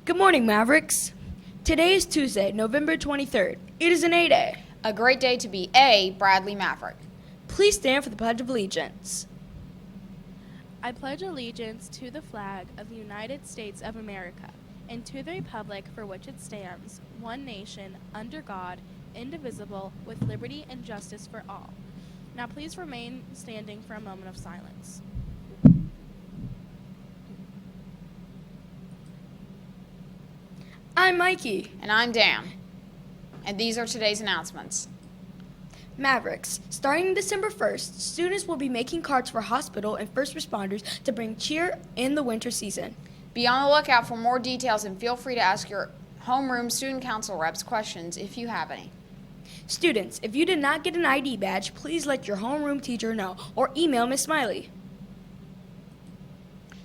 Good morning, Mavericks. Today is Tuesday, November 23rd. It is an A-Day. A great day to be a Bradley Maverick. Please stand for the Pledge of Allegiance. I pledge allegiance to the flag of the United States of America and to the republic for which it stands, one nation, under God, indivisible, with liberty and justice for all. Now please remain standing for a moment of silence. I'm Mikey. And I'm Dan. And these are today's announcements. Mavericks, starting December 1st, students will be making cards for hospital and first responders to bring cheer in the winter season. Be on the lookout for more details and feel free to ask your homeroom student council reps questions if you have any. Students, if you did not get an ID badge, please let your homeroom teacher know or email Miss Smiley.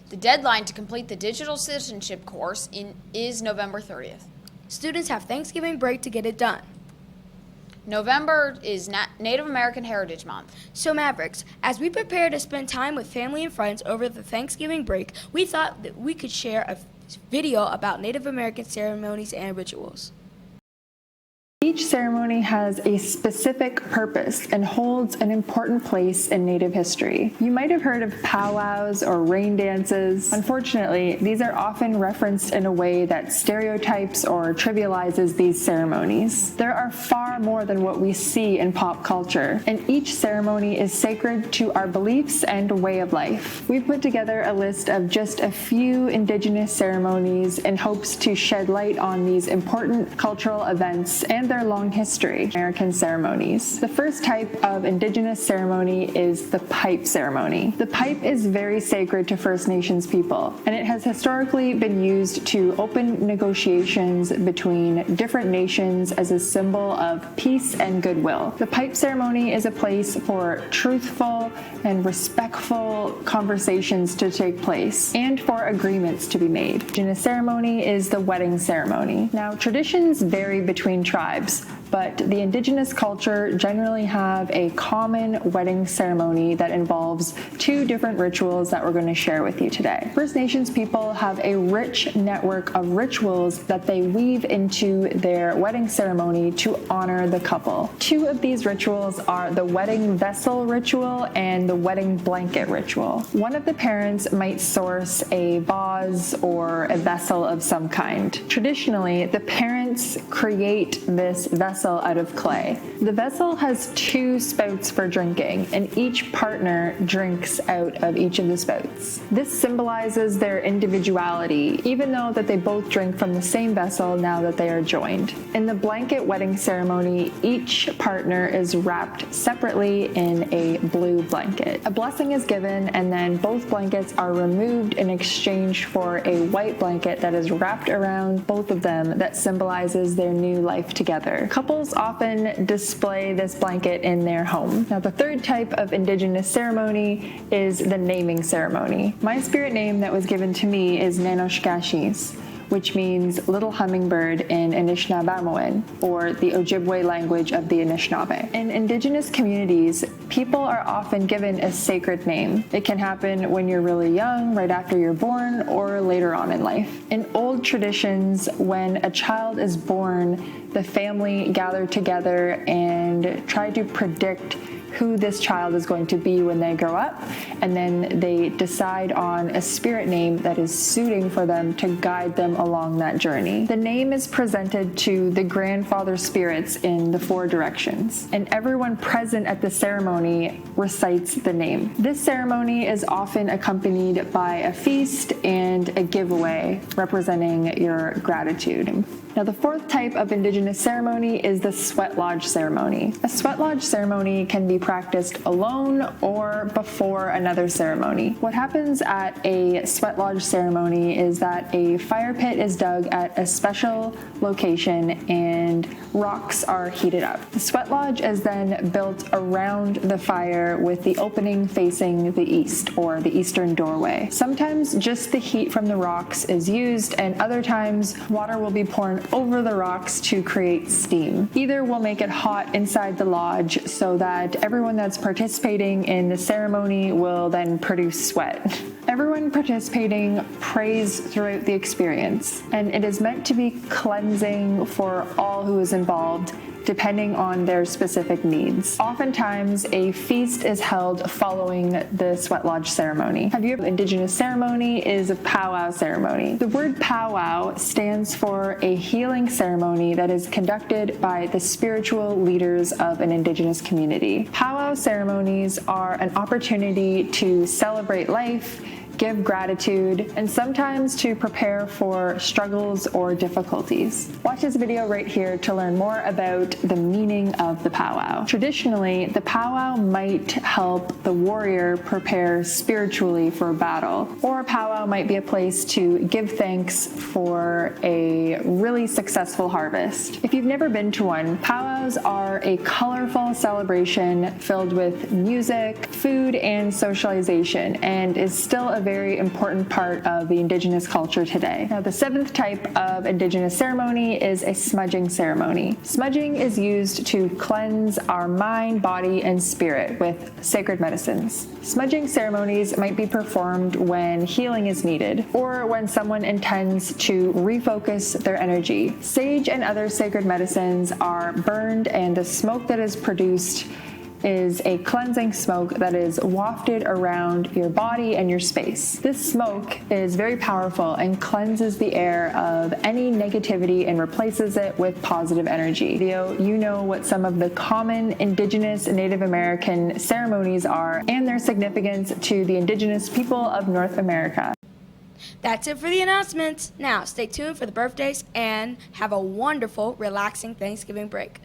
The deadline to complete the digital citizenship course is November 30th. Students have Thanksgiving break to get it done. November is Native American Heritage Month. So Mavericks, as we prepare to spend time with family and friends over the Thanksgiving break, we thought that we could share a video about Native American ceremonies and rituals. Each ceremony has a specific purpose and holds an important place in Native history. You might have heard of powwows or rain dances. Unfortunately, these are often referenced in a way that stereotypes or trivializes these ceremonies. There are far more than what we see in pop culture, and each ceremony is sacred to our beliefs and way of life. We've put together a list of just a few Indigenous ceremonies in hopes to shed light on these important cultural events and their long history. American ceremonies. The first type of Indigenous ceremony is the pipe ceremony. The pipe is very sacred to First Nations people, and it has historically been used to open negotiations between different nations as a symbol of peace and goodwill. The pipe ceremony is a place for truthful and respectful conversations to take place and for agreements to be made. Indigenous ceremony is the wedding ceremony. Now, traditions vary between tribes, but the Indigenous culture generally have a common wedding ceremony that involves two different rituals that we're going to share with you today. First Nations people have a rich network of rituals that they weave into their wedding ceremony to honor the couple. Two of these rituals are the wedding vessel ritual and the wedding blanket ritual. One of the parents might source a vase or a vessel of some kind. Traditionally, the parents create this vessel out of clay. The vessel has two spouts for drinking, and each partner drinks out of each of the spouts. This symbolizes their individuality, even though that they both drink from the same vessel now that they are joined. In the blanket wedding ceremony, each partner is wrapped separately in a blue blanket. A blessing is given, and then both blankets are removed in exchange for a white blanket that is wrapped around both of them that symbolizes their new life together. Couples often display this blanket in their home. Now, the third type of Indigenous ceremony is the naming ceremony. My spirit name that was given to me is Nanoshkashis, which means little hummingbird in Anishinaabemowin, or the Ojibwe language of the Anishinaabe. In Indigenous communities, people are often given a sacred name. It can happen when you're really young, right after you're born, or later on in life. In old traditions, when a child is born, the family gather together and try to predict who this child is going to be when they grow up, and then they decide on a spirit name that is suiting for them to guide them along that journey. The name is presented to the grandfather spirits in the four directions, and everyone present at the ceremony recites the name. This ceremony is often accompanied by a feast and a giveaway representing your gratitude. Now, the fourth type of Indigenous ceremony is the sweat lodge ceremony. A sweat lodge ceremony can be practiced alone or before another ceremony. What happens at a sweat lodge ceremony is that a fire pit is dug at a special location and rocks are heated up. The sweat lodge is then built around the fire with the opening facing the east, or the eastern doorway. Sometimes just the heat from the rocks is used, and other times water will be poured over the rocks to create steam. Either will make it hot inside the lodge so that everyone that's participating in the ceremony will then produce sweat. Everyone participating prays throughout the experience, and it is meant to be cleansing for all who is involved, depending on their specific needs. Oftentimes, a feast is held following the sweat lodge ceremony. Have you ever Indigenous ceremony is a powwow ceremony. The word powwow stands for a healing ceremony that is conducted by the spiritual leaders of an Indigenous community. Powwow ceremonies are an opportunity to celebrate life, give gratitude, and sometimes to prepare for struggles or difficulties. Watch this video right here to learn more about the meaning of the powwow. Traditionally, the powwow might help the warrior prepare spiritually for battle, or a powwow might be a place to give thanks for a really successful harvest. If you've never been to one, powwows are a colorful celebration filled with music, food, and socialization, and is still a very important part of the Indigenous culture today. Now, the seventh type of Indigenous ceremony is a smudging ceremony. Smudging is used to cleanse our mind, body, and spirit with sacred medicines. Smudging ceremonies might be performed when healing is needed, or when someone intends to refocus their energy. Sage and other sacred medicines are burned, and the smoke that is produced is a cleansing smoke that is wafted around your body and your space. This smoke is very powerful and cleanses the air of any negativity and replaces it with positive energy. You know what some of the common Indigenous Native American ceremonies are and their significance to the Indigenous people of North America. That's it for the announcements. Now, stay tuned for the birthdays and have a wonderful, relaxing Thanksgiving break.